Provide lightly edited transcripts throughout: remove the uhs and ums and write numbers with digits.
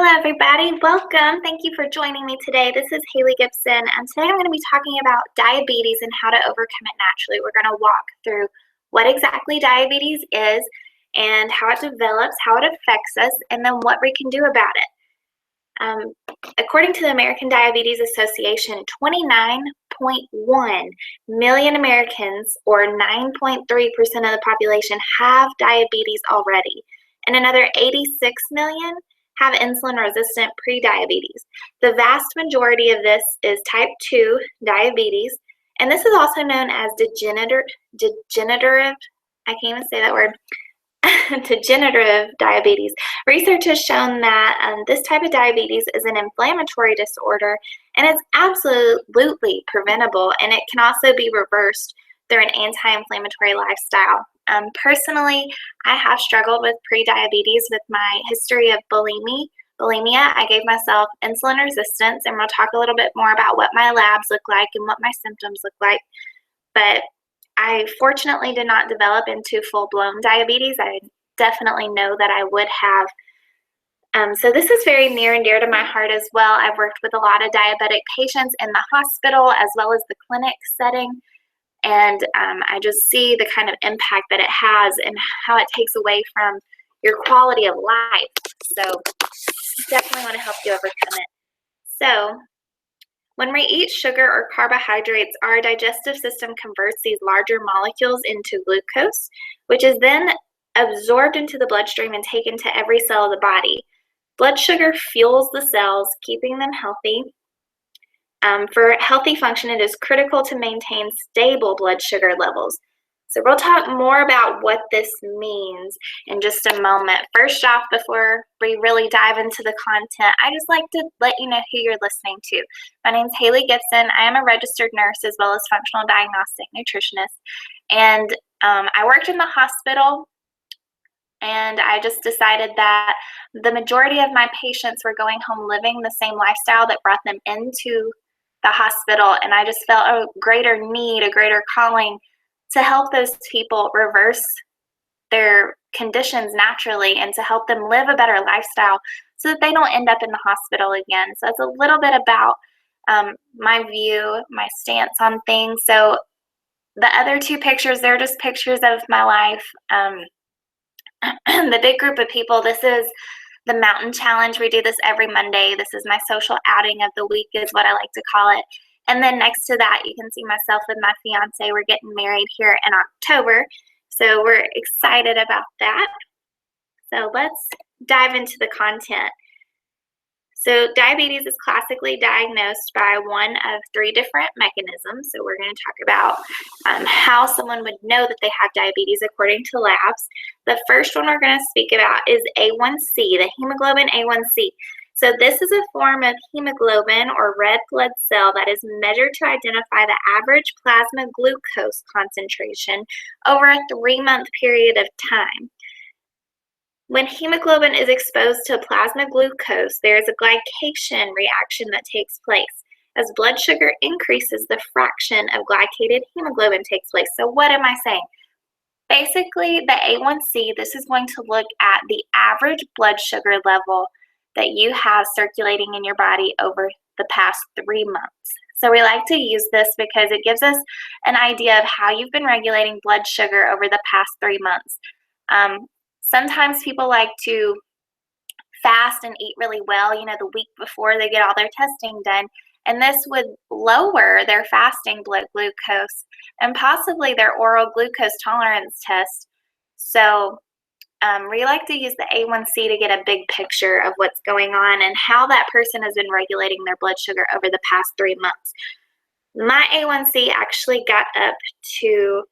Hello, everybody. Welcome. Thank you for joining me today. This is Haley Gibson, and today I'm going to be talking about diabetes and how to overcome it naturally. We're going to walk through what exactly diabetes is and how it develops, how it affects us, and then what we can do about it. According to the American Diabetes Association, 29.1 million Americans, or 9.3% of the population, have diabetes already, and another 86 million have insulin-resistant prediabetes. The vast majority of this is type 2 diabetes, and this is also known as degenerative, I can't even say that word, degenerative diabetes. Research has shown that this type of diabetes is an inflammatory disorder, and it's absolutely preventable, and it can also be reversed through an anti-inflammatory lifestyle. Personally, I have struggled with prediabetes with my history of bulimia. I gave myself insulin resistance, and we'll talk a little bit more about what my labs look like and what my symptoms look like. But I fortunately did not develop into full-blown diabetes. I definitely know that I would have. So this is very near and dear to my heart as well. I've worked with a lot of diabetic patients in the hospital as well as the clinic setting. And I just see the kind of impact that it has and how it takes away from your quality of life. So definitely want to help you overcome it. So when we eat sugar or carbohydrates, our digestive system converts these larger molecules into glucose, which is then absorbed into the bloodstream and taken to every cell of the body. Blood sugar fuels the cells, keeping them healthy. For healthy function, it is critical to maintain stable blood sugar levels. So we'll talk more about what this means in just a moment. First off, before we really dive into the content, I just like to let you know who you're listening to. My name is Haley Gibson. I am a registered nurse as well as functional diagnostic nutritionist. And I worked in the hospital, and I just decided that the majority of my patients were going home living the same lifestyle that brought them into the hospital, and I just felt a greater need, a greater calling to help those people reverse their conditions naturally and to help them live a better lifestyle so that they don't end up in the hospital again. So it's a little bit about my view, my stance on things. So the other two pictures, they're just pictures of my life. The big group of people, this is the Mountain Challenge. We do this every Monday. This is my social outing of the week is what I like to call it. And then next to that, you can see myself with my fiance. We're getting married here in October. So we're excited about that. So let's dive into the content. So diabetes is classically diagnosed by one of three different mechanisms. So we're going to talk about how someone would know that they have diabetes according to labs. The first one we're going to speak about is A1C, the hemoglobin A1C. So this is a form of hemoglobin or red blood cell that is measured to identify the average plasma glucose concentration over a 3-month period of time. When hemoglobin is exposed to plasma glucose, there is a glycation reaction that takes place. As blood sugar increases, the fraction of glycated hemoglobin takes place. So what am I saying? Basically, the A1C, this is going to look at the average blood sugar level that you have circulating in your body over the past 3 months. So we like to use this because it gives us an idea of how you've been regulating blood sugar over the past 3 months. Sometimes people like to fast and eat really well, the week before they get all their testing done. And this would lower their fasting blood glucose and possibly their oral glucose tolerance test. So we like to use the A1C to get a big picture of what's going on and how that person has been regulating their blood sugar over the past 3 months. My A1C actually got up to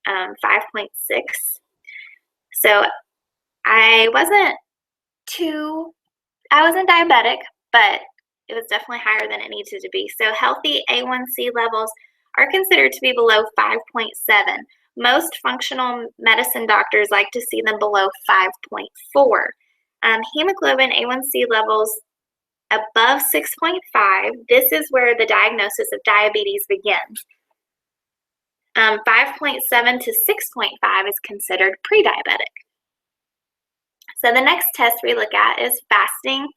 5.6. So I wasn't diabetic, but it was definitely higher than it needed to be. So healthy A1C levels are considered to be below 5.7. Most functional medicine doctors like to see them below 5.4. Hemoglobin A1C levels above 6.5, this is where the diagnosis of diabetes begins. 5.7 to 6.5 is considered pre-diabetic. So the next test we look at is fasting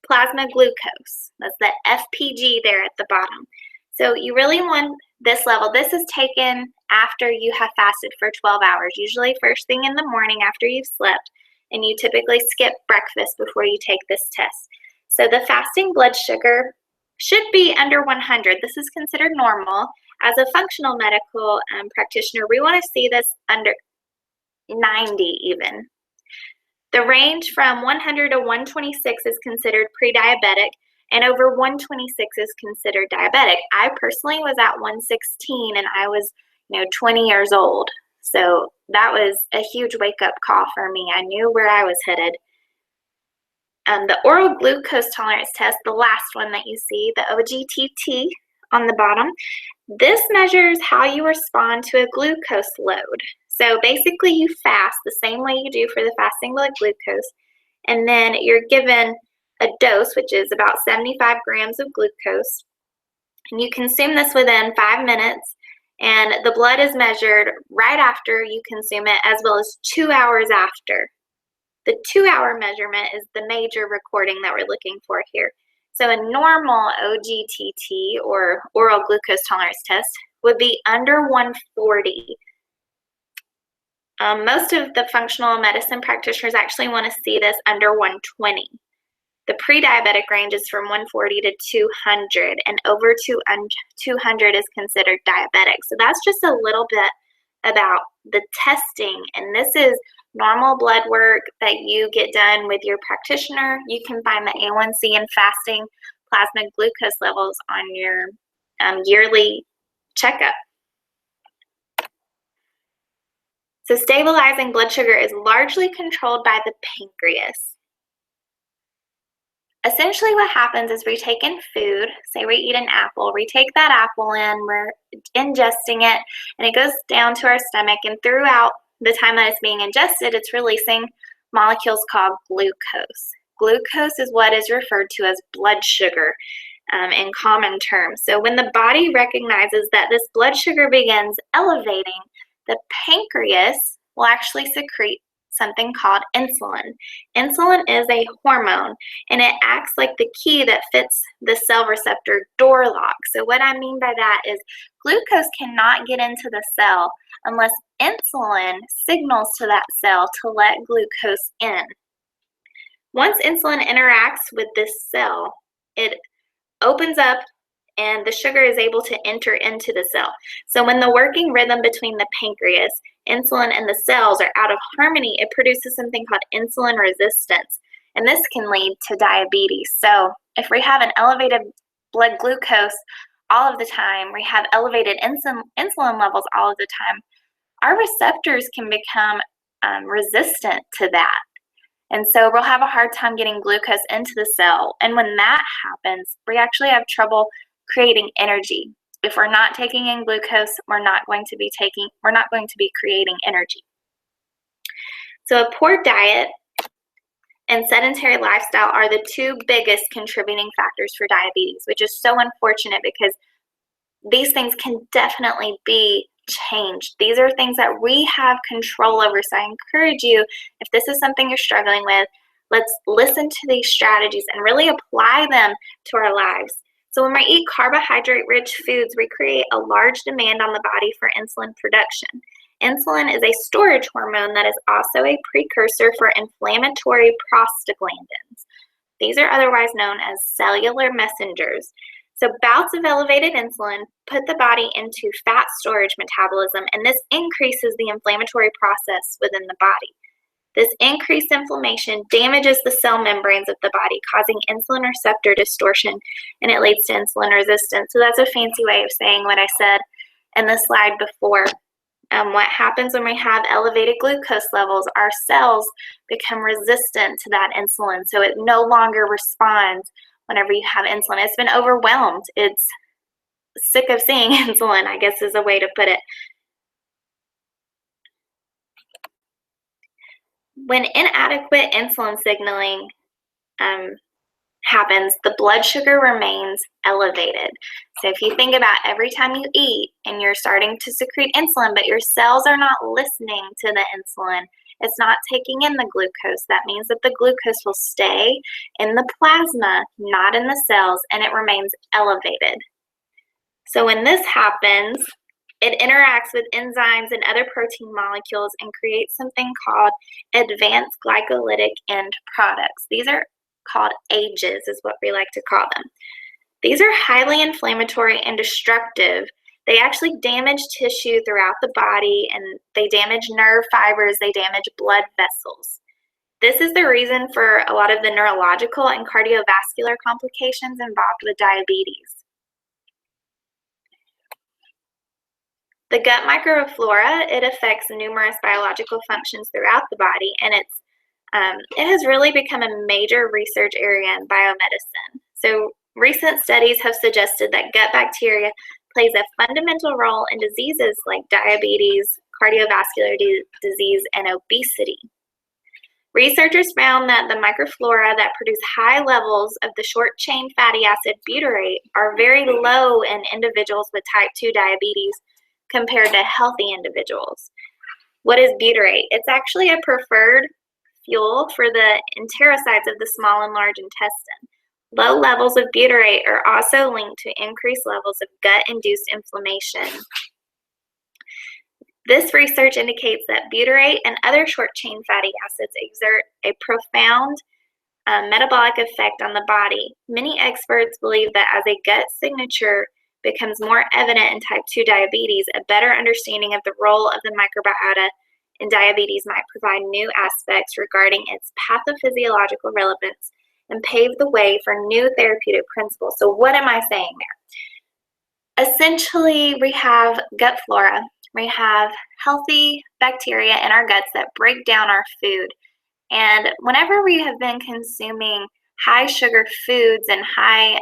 plasma glucose. That's the FPG there at the bottom. So you really want this level. This is taken after you have fasted for 12 hours, usually first thing in the morning after you've slept, and you typically skip breakfast before you take this test. So the fasting blood sugar should be under 100. This is considered normal. As a functional medical practitioner, we want to see this under 90 even. The range from 100 to 126 is considered pre-diabetic, and over 126 is considered diabetic. I personally was at 116, and I was 20 years old. So that was a huge wake-up call for me. I knew where I was headed. The oral glucose tolerance test, the last one that you see, the OGTT on the bottom, this measures how you respond to a glucose load. So basically you fast the same way you do for the fasting blood glucose, and then you're given a dose, which is about 75 grams of glucose, and you consume this within 5 minutes, and the blood is measured right after you consume it, as well as 2 hours after. The 2-hour measurement is the major recording that we're looking for here. So a normal OGTT, or oral glucose tolerance test, would be under 140. Most of the functional medicine practitioners actually want to see this under 120. The pre-diabetic range is from 140 to 200, and over 200 is considered diabetic. So that's just a little bit about the testing, and this is normal blood work that you get done with your practitioner. You can find the A1C and fasting plasma glucose levels on your yearly checkup. So stabilizing blood sugar is largely controlled by the pancreas. Essentially what happens is we take in food, say we eat an apple, we take that apple in, we're ingesting it, and it goes down to our stomach, and throughout the time that it's being ingested, it's releasing molecules called glucose. Glucose is what is referred to as blood sugar in common terms. So when the body recognizes that this blood sugar begins elevating, the pancreas will actually secrete something called insulin. Insulin is a hormone, and it acts like the key that fits the cell receptor door lock. So what I mean by that is glucose cannot get into the cell unless insulin signals to that cell to let glucose in. Once insulin interacts with this cell, it opens up and the sugar is able to enter into the cell. So when the working rhythm between the pancreas, insulin, and the cells are out of harmony, it produces something called insulin resistance, and this can lead to diabetes. So if we have an elevated blood glucose all of the time, we have elevated insulin levels all of the time, our receptors can become resistant to that. And so we'll have a hard time getting glucose into the cell. And when that happens, we actually have trouble creating energy. If we're not taking in glucose, we're not going to be creating energy. So a poor diet and sedentary lifestyle are the two biggest contributing factors for diabetes, which is so unfortunate because these things can definitely be changed. These are things that we have control over. So I encourage you, if this is something you're struggling with, let's listen to these strategies and really apply them to our lives. So when we eat carbohydrate-rich foods, we create a large demand on the body for insulin production. Insulin is a storage hormone that is also a precursor for inflammatory prostaglandins. These are otherwise known as cellular messengers. So bouts of elevated insulin put the body into fat storage metabolism, and this increases the inflammatory process within the body. This increased inflammation damages the cell membranes of the body, causing insulin receptor distortion, and it leads to insulin resistance. So that's a fancy way of saying what I said in the slide before. What happens when we have elevated glucose levels, our cells become resistant to that insulin, so it no longer responds whenever you have insulin. It's been overwhelmed. It's sick of seeing insulin, I guess is a way to put it. When inadequate insulin signaling happens, the blood sugar remains elevated. So if you think about every time you eat and you're starting to secrete insulin, but your cells are not listening to the insulin, It's not taking in the glucose. That means that the glucose will stay in the plasma, not in the cells, and it remains elevated. So when this happens, it interacts with enzymes and other protein molecules and creates something called advanced glycolytic end products. These are called AGEs, is what we like to call them. These are highly inflammatory and destructive. They actually damage tissue throughout the body, and they damage nerve fibers, they damage blood vessels. This is the reason for a lot of the neurological and cardiovascular complications involved with diabetes. The gut microflora, it affects numerous biological functions throughout the body, and it has really become a major research area in biomedicine. So recent studies have suggested that gut bacteria plays a fundamental role in diseases like diabetes, cardiovascular disease, and obesity. Researchers found that the microflora that produce high levels of the short-chain fatty acid butyrate are very low in individuals with type 2 diabetes compared to healthy individuals. What is butyrate? It's actually a preferred fuel for the enterocytes of the small and large intestine. Low levels of butyrate are also linked to increased levels of gut-induced inflammation. This research indicates that butyrate and other short-chain fatty acids exert a profound metabolic effect on the body. Many experts believe that as a gut signature becomes more evident in type 2 diabetes, a better understanding of the role of the microbiota in diabetes might provide new aspects regarding its pathophysiological relevance and pave the way for new therapeutic principles. So what am I saying there? Essentially, we have gut flora. We have healthy bacteria in our guts that break down our food. And whenever we have been consuming high sugar foods and high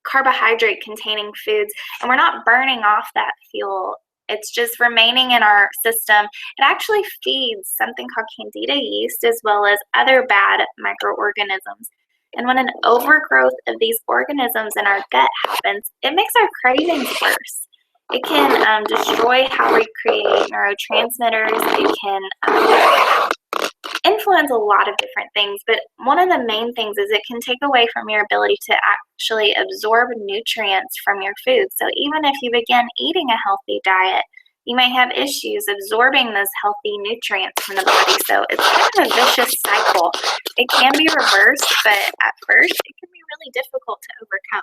carbohydrate containing foods, and we're not burning off that fuel, it's just remaining in our system, it actually feeds something called candida yeast as well as other bad microorganisms. And when an overgrowth of these organisms in our gut happens, it makes our cravings worse. It can destroy how we create neurotransmitters. It can influence a lot of different things, but one of the main things is it can take away from your ability to actually absorb nutrients from your food. So even if you begin eating a healthy diet, you may have issues absorbing those healthy nutrients from the body. So it's kind of a vicious cycle. It can be reversed, but at first it can be really difficult to overcome.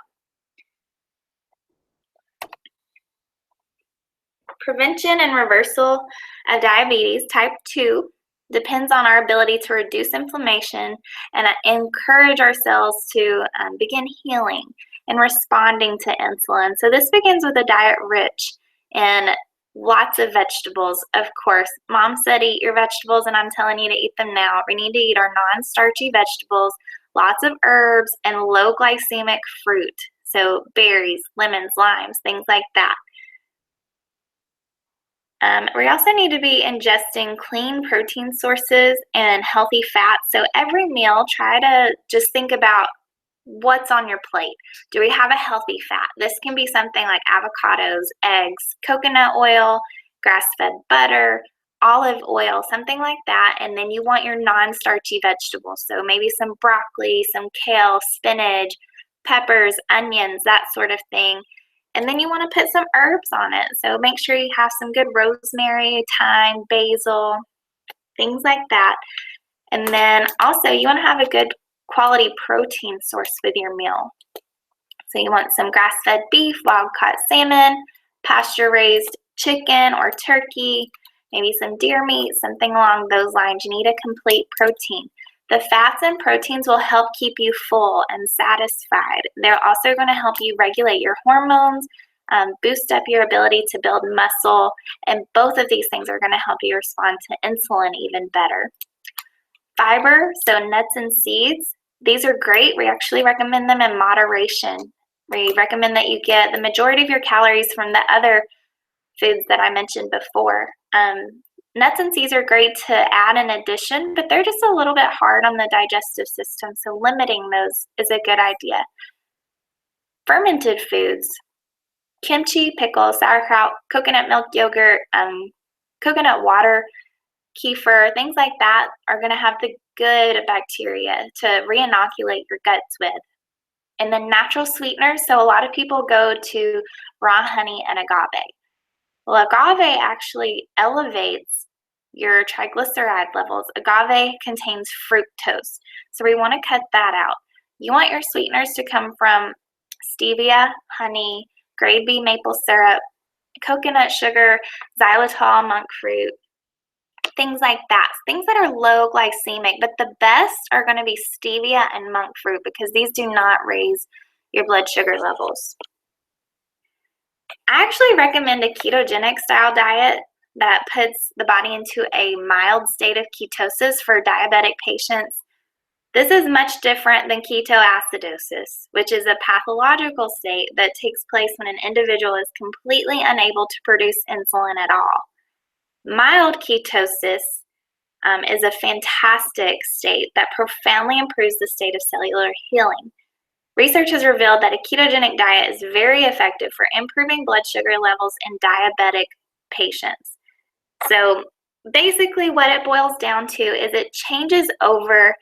Prevention and reversal of diabetes type 2 depends on our ability to reduce inflammation and encourage our cells to begin healing and responding to insulin. So this begins with a diet rich in lots of vegetables. Of course, Mom said eat your vegetables, and I'm telling you to eat them now. We need to eat our non-starchy vegetables, lots of herbs, and low glycemic fruit. So berries, lemons, limes, things like that. We also need to be ingesting clean protein sources and healthy fats. So every meal, try to just think about what's on your plate. Do we have a healthy fat? This can be something like avocados, eggs, coconut oil, grass-fed butter, olive oil, something like that. And then you want your non-starchy vegetables. So maybe some broccoli, some kale, spinach, peppers, onions, that sort of thing. And then you want to put some herbs on it. So make sure you have some good rosemary, thyme, basil, things like that. And then also you want to have a good quality protein source with your meal. So you want some grass-fed beef, wild-caught salmon, pasture-raised chicken or turkey, maybe some deer meat, something along those lines. You need a complete protein. The fats and proteins will help keep you full and satisfied. They're also going to help you regulate your hormones, boost up your ability to build muscle, and both of these things are going to help you respond to insulin even better. Fiber, so nuts and seeds, these are great. We actually recommend them in moderation. We recommend that you get the majority of your calories from the other foods that I mentioned before. Nuts and seeds are great to add in addition, but they're just a little bit hard on the digestive system, so limiting those is a good idea. Fermented foods, kimchi, pickles, sauerkraut, coconut milk yogurt, coconut water, kefir, things like that are going to have the good bacteria to re-inoculate your guts with. And then natural sweeteners, so a lot of people go to raw honey and agave. Well, agave actually elevates your triglyceride levels. Agave contains fructose, so we want to cut that out. You want your sweeteners to come from stevia, honey, grade B maple syrup, coconut sugar, xylitol, monk fruit, things like that. Things that are low glycemic, but the best are going to be stevia and monk fruit because these do not raise your blood sugar levels. I actually recommend a ketogenic style diet that puts the body into a mild state of ketosis for diabetic patients. This is much different than ketoacidosis, which is a pathological state that takes place when an individual is completely unable to produce insulin at all. Mild ketosis is a fantastic state that profoundly improves the state of cellular healing. Research has revealed that a ketogenic diet is very effective for improving blood sugar levels in diabetic patients. So basically what it boils down to is it changes over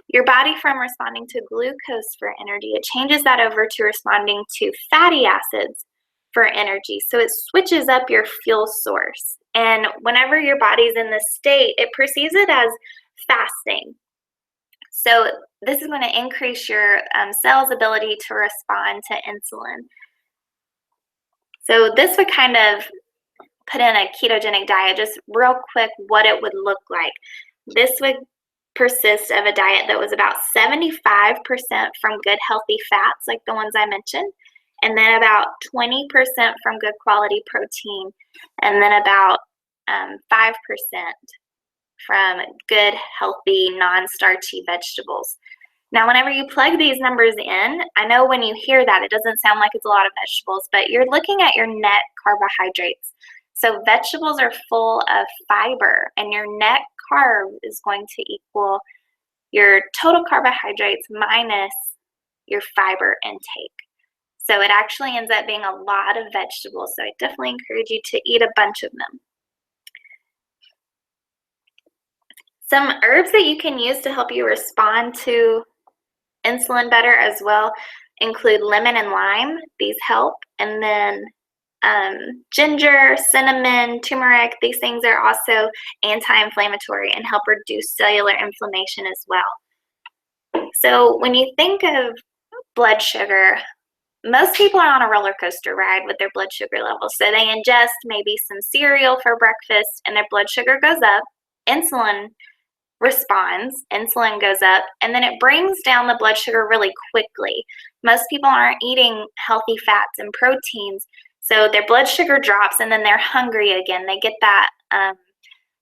your body from responding to glucose for energy. It changes that over to responding to fatty acids for energy. So it switches up your fuel source. And whenever your body's in this state, it perceives it as fasting. So this is going to increase your cell's ability to respond to insulin. So this would kind of put in a ketogenic diet, just real quick what it would look like. This would persist of a diet that was about 75% from good healthy fats, like the ones I mentioned, and then about 20% from good quality protein, and then about 5% from good, healthy, non-starchy vegetables. Now, whenever you plug these numbers in, I know when you hear that, it doesn't sound like it's a lot of vegetables, but you're looking at your net carbohydrates. So vegetables are full of fiber, and your net carb is going to equal your total carbohydrates minus your fiber intake. So it actually ends up being a lot of vegetables. So I definitely encourage you to eat a bunch of them. Some herbs that you can use to help you respond to insulin better as well include lemon and lime. These help. And then ginger, cinnamon, turmeric, these things are also anti-inflammatory and help reduce cellular inflammation as well. So when you think of blood sugar, most people are on a roller coaster ride with their blood sugar levels. So they ingest maybe some cereal for breakfast and their blood sugar goes up, insulin responds, insulin goes up, and then it brings down the blood sugar really quickly. Most people aren't eating healthy fats and proteins, so their blood sugar drops and then they're hungry again. They get that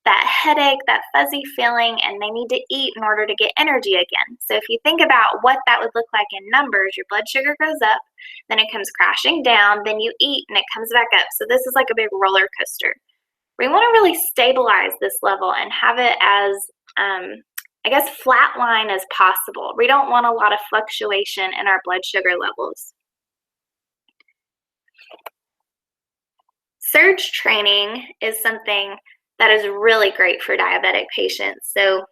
headache, that fuzzy feeling, and they need to eat in order to get energy again. So if you think about what that would look like in numbers, your blood sugar goes up, then it comes crashing down, then you eat and it comes back up. So this is like a big roller coaster. We want to really stabilize this level and have it as, I guess, flat line as possible. We don't want a lot of fluctuation in our blood sugar levels. Surge training is something that is really great for diabetic patients. So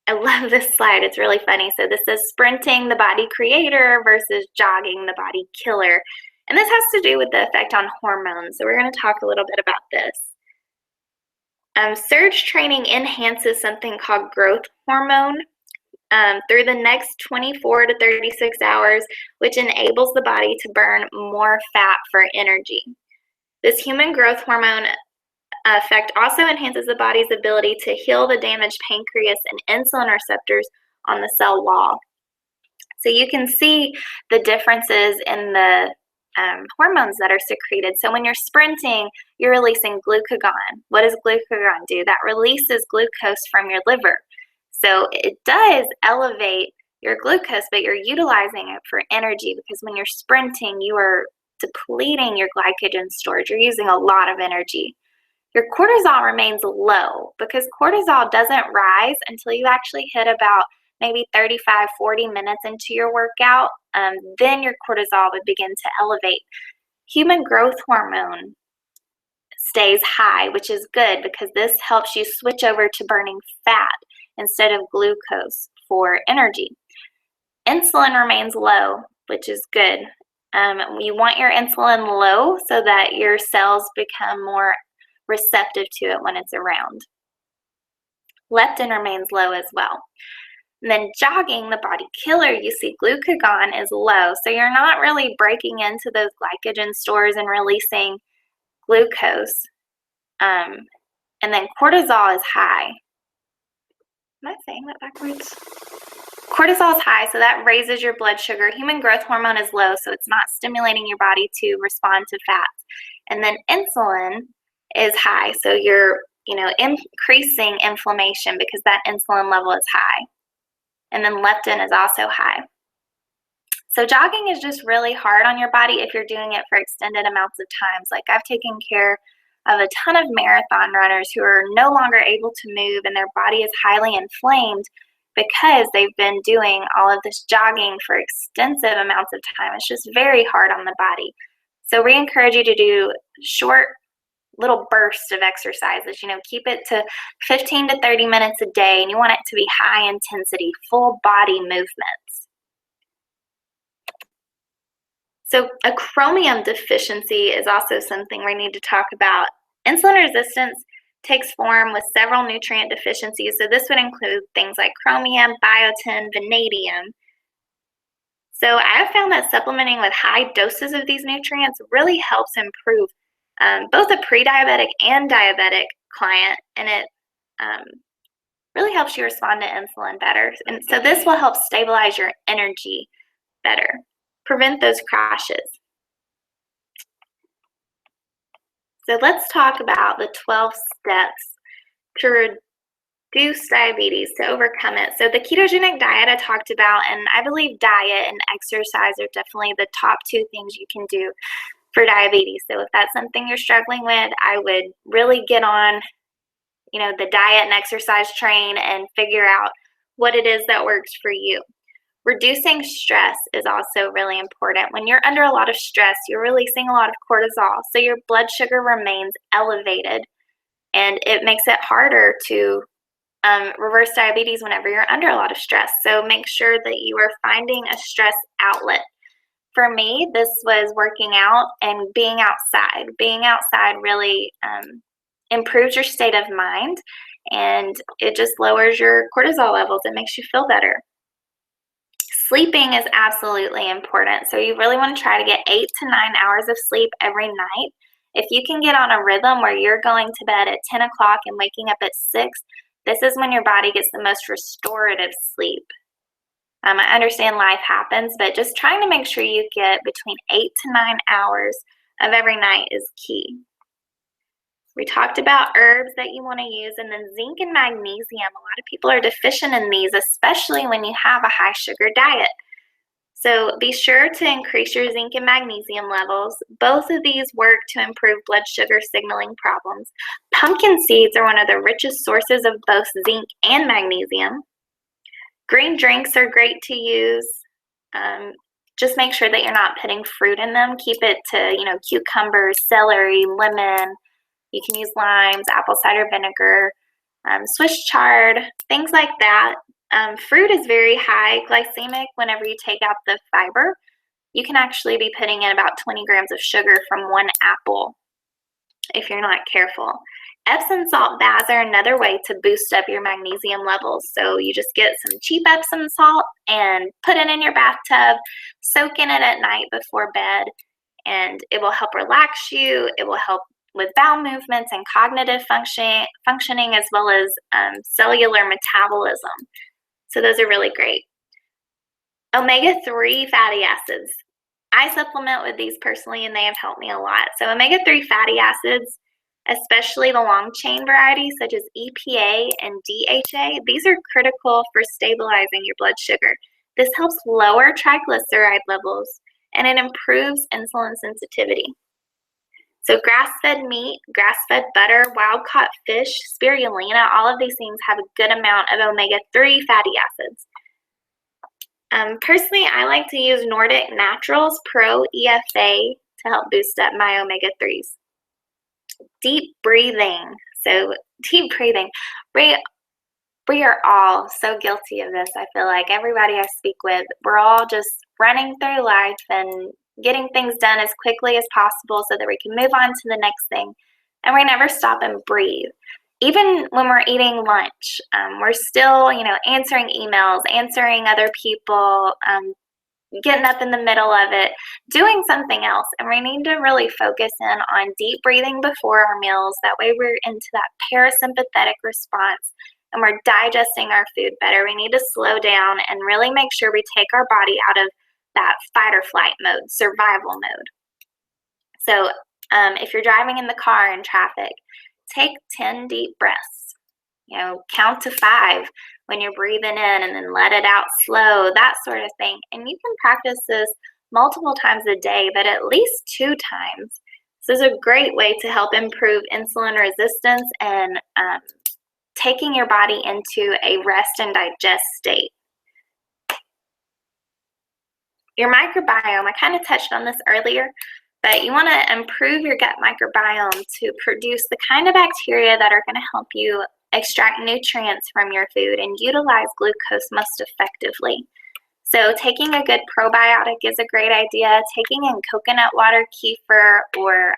I love this slide. It's really funny. So this is sprinting, the body creator, versus jogging, the body killer. And this has to do with the effect on hormones. So we're going to talk a little bit about this. Surge training enhances something called growth hormone through the next 24 to 36 hours, which enables the body to burn more fat for energy. This human growth hormone effect also enhances the body's ability to heal the damaged pancreas and insulin receptors on the cell wall. So you can see the differences in the hormones that are secreted. So when you're sprinting, you're releasing glucagon. What does glucagon do? That releases glucose from your liver. So it does elevate your glucose, but you're utilizing it for energy because when you're sprinting, you are depleting your glycogen storage. You're using a lot of energy. Your cortisol remains low because cortisol doesn't rise until you actually hit about maybe 35, 40 minutes into your workout. Then your cortisol would begin to elevate. Human growth hormone stays high, which is good because this helps you switch over to burning fat instead of glucose for energy. Insulin remains low, which is good. You want your insulin low so that your cells become more receptive to it when it's around. Leptin remains low as well. And then jogging, the body killer, you see glucagon is low, so you're not really breaking into those glycogen stores and releasing glucose. And then cortisol is high. Am I saying that backwards? Cortisol is high, so that raises your blood sugar. Human growth hormone is low, so it's not stimulating your body to respond to fats. And then insulin is high, so you're increasing inflammation because that insulin level is high. And then leptin is also high. So jogging is just really hard on your body if you're doing it for extended amounts of times. Like I've taken care of a ton of marathon runners who are no longer able to move and their body is highly inflamed because they've been doing all of this jogging for extensive amounts of time. It's just very hard on the body. So we encourage you to do short little bursts of exercises. Keep it to 15 to 30 minutes a day, and you want it to be high intensity, full body movements. So a chromium deficiency is also something we need to talk about. Insulin resistance takes form with several nutrient deficiencies. So this would include things like chromium, biotin, vanadium. So I have found that supplementing with high doses of these nutrients really helps improve both a pre-diabetic and diabetic client, and it really helps you respond to insulin better. And so this will help stabilize your energy better, prevent those crashes. So let's talk about the 12 steps to reduce diabetes, to overcome it. So the ketogenic diet I talked about, and I believe diet and exercise are definitely the top two things you can do for diabetes. So if that's something you're struggling with, I would really get on, the diet and exercise train and figure out what it is that works for you. Reducing stress is also really important. When you're under a lot of stress, you're releasing a lot of cortisol, so your blood sugar remains elevated, and it makes it harder to reverse diabetes whenever you're under a lot of stress. So make sure that you are finding a stress outlet. For me, this was working out and being outside. Being outside really improves your state of mind, and it just lowers your cortisol levels. It makes you feel better. Sleeping is absolutely important. So you really want to try to get 8 to 9 hours of sleep every night. If you can get on a rhythm where you're going to bed at 10 o'clock and waking up at 6, this is when your body gets the most restorative sleep. I understand life happens, but just trying to make sure you get between 8 to 9 hours of every night is key. We talked about herbs that you want to use, and then zinc and magnesium. A lot of people are deficient in these, especially when you have a high sugar diet. So be sure to increase your zinc and magnesium levels. Both of these work to improve blood sugar signaling problems. Pumpkin seeds are one of the richest sources of both zinc and magnesium. Green drinks are great to use. Just make sure that you're not putting fruit in them. Keep it to, cucumbers, celery, lemon. You can use limes, apple cider vinegar, Swiss chard, things like that. Fruit is very high glycemic whenever you take out the fiber. You can actually be putting in about 20 grams of sugar from one apple if you're not careful. Epsom salt baths are another way to boost up your magnesium levels. So you just get some cheap Epsom salt and put it in your bathtub, soak in it at night before bed, and it will help relax you. It will help with bowel movements and cognitive functioning, as well as cellular metabolism. So those are really great. Omega-3 fatty acids. I supplement with these personally, and they have helped me a lot. So omega-3 fatty acids, especially the long-chain varieties such as EPA and DHA, these are critical for stabilizing your blood sugar. This helps lower triglyceride levels, and it improves insulin sensitivity. So grass-fed meat, grass-fed butter, wild-caught fish, spirulina, all of these things have a good amount of omega-3 fatty acids. Personally, I like to use Nordic Naturals Pro EFA to help boost up my omega-3s. Deep breathing. So deep breathing. We, we are all so guilty of this. I feel like everybody I speak with, we're all just running through life and getting things done as quickly as possible so that we can move on to the next thing. And we never stop and breathe. Even when we're eating lunch, we're still, answering emails, answering other people, getting up in the middle of it, doing something else. And we need to really focus in on deep breathing before our meals. That way we're into that parasympathetic response and we're digesting our food better. We need to slow down and really make sure we take our body out of that fight or flight mode, survival mode. So if you're driving in the car in traffic, take 10 deep breaths. Count to 5 when you're breathing in and then let it out slow, that sort of thing. And you can practice this multiple times a day, but at least 2 times. This is a great way to help improve insulin resistance and taking your body into a rest and digest state. Your microbiome, I kind of touched on this earlier, but you want to improve your gut microbiome to produce the kind of bacteria that are going to help you extract nutrients from your food and utilize glucose most effectively. So taking a good probiotic is a great idea. Taking in coconut water, kefir, or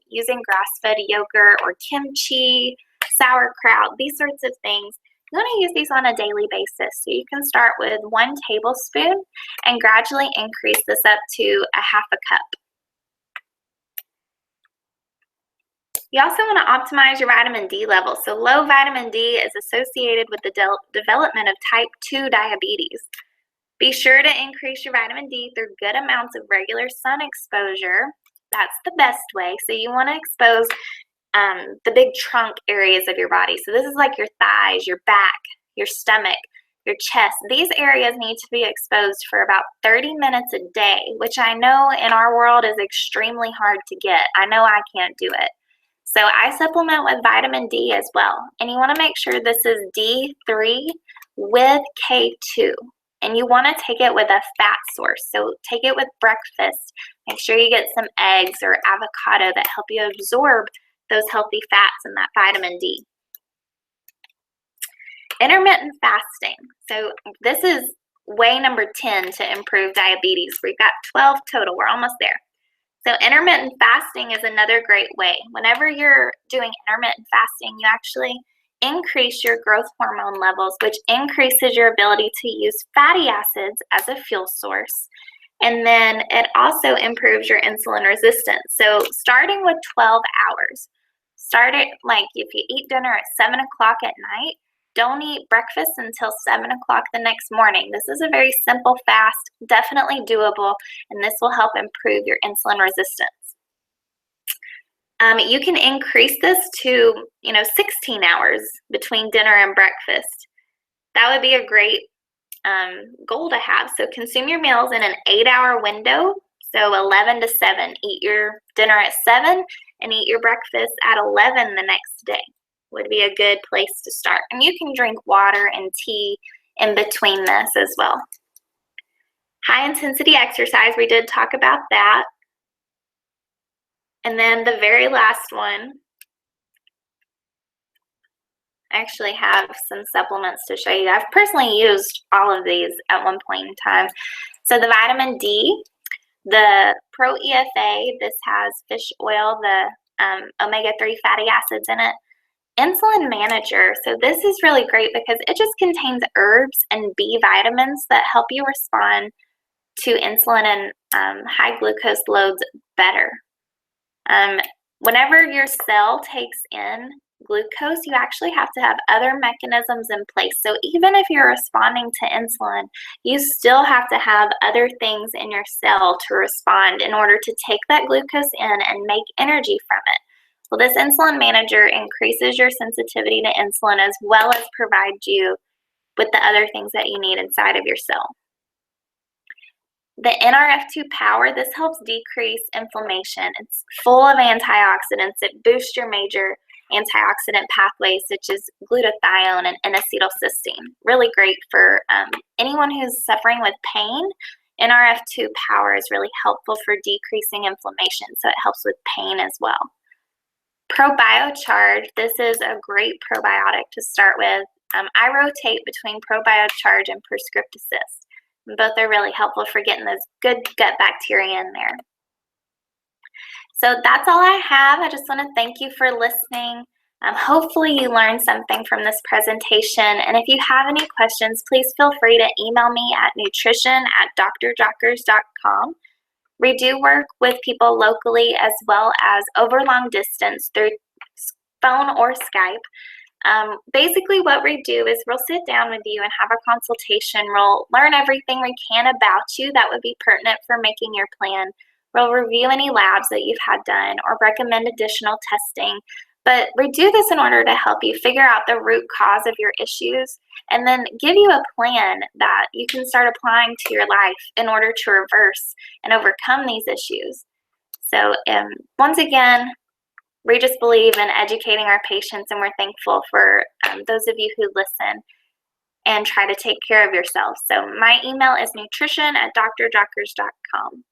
using grass-fed yogurt or kimchi, sauerkraut, these sorts of things. You want to use these on a daily basis. So you can start with 1 tablespoon and gradually increase this up to a half a cup. You also want to optimize your vitamin D levels. So low vitamin D is associated with the development of type 2 diabetes. Be sure to increase your vitamin D through good amounts of regular sun exposure. That's the best way. So you want to expose the big trunk areas of your body. So this is like your thighs, your back, your stomach, your chest. These areas need to be exposed for about 30 minutes a day, which I know in our world is extremely hard to get. I know I can't do it. So I supplement with vitamin D as well. And you want to make sure this is D3 with K2. And you want to take it with a fat source. So take it with breakfast. Make sure you get some eggs or avocado that help you absorb those healthy fats and that vitamin D. Intermittent fasting. So this is way number 10 to improve diabetes. We've got 12 total. We're almost there. So intermittent fasting is another great way. Whenever you're doing intermittent fasting, you actually increase your growth hormone levels, which increases your ability to use fatty acids as a fuel source. And then it also improves your insulin resistance. So starting with 12 hours, start it like if you eat dinner at 7 o'clock at night, don't eat breakfast until 7 o'clock the next morning. This is a very simple fast, definitely doable, and this will help improve your insulin resistance. You can increase this to 16 hours between dinner and breakfast. That would be a great goal to have. So consume your meals in an 8-hour window, so 11 to 7. Eat your dinner at 7 and eat your breakfast at 11 the next day. Would be a good place to start. And you can drink water and tea in between this as well. High intensity exercise, we did talk about that. And then the very last one, I actually have some supplements to show you. I've personally used all of these at one point in time. So the vitamin D, the Pro EFA, this has fish oil, the omega-3 fatty acids in it. Insulin Manager, so this is really great because it just contains herbs and B vitamins that help you respond to insulin and high glucose loads better. Whenever your cell takes in glucose, you actually have to have other mechanisms in place. So even if you're responding to insulin, you still have to have other things in your cell to respond in order to take that glucose in and make energy from it. Well, this Insulin Manager increases your sensitivity to insulin as well as provides you with the other things that you need inside of your cell. The NRF2 Power, this helps decrease inflammation. It's full of antioxidants. It boosts your major antioxidant pathways such as glutathione and N-acetylcysteine. Really great for anyone who's suffering with pain. NRF2 Power is really helpful for decreasing inflammation, so it helps with pain as well. ProBioCharge, this is a great probiotic to start with. I rotate between ProBioCharge and Prescript Assist. Both are really helpful for getting those good gut bacteria in there. So that's all I have. I just want to thank you for listening. Hopefully you learned something from this presentation. And if you have any questions, please feel free to email me at nutrition@drjockers.com. We do work with people locally as well as over long distance through phone or Skype. Basically what we do is we'll sit down with you and have a consultation. We'll learn everything we can about you that would be pertinent for making your plan. We'll review any labs that you've had done or recommend additional testing. But we do this in order to help you figure out the root cause of your issues and then give you a plan that you can start applying to your life in order to reverse and overcome these issues. So once again, we just believe in educating our patients, and we're thankful for those of you who listen and try to take care of yourself. So my email is nutrition@drjockers.com.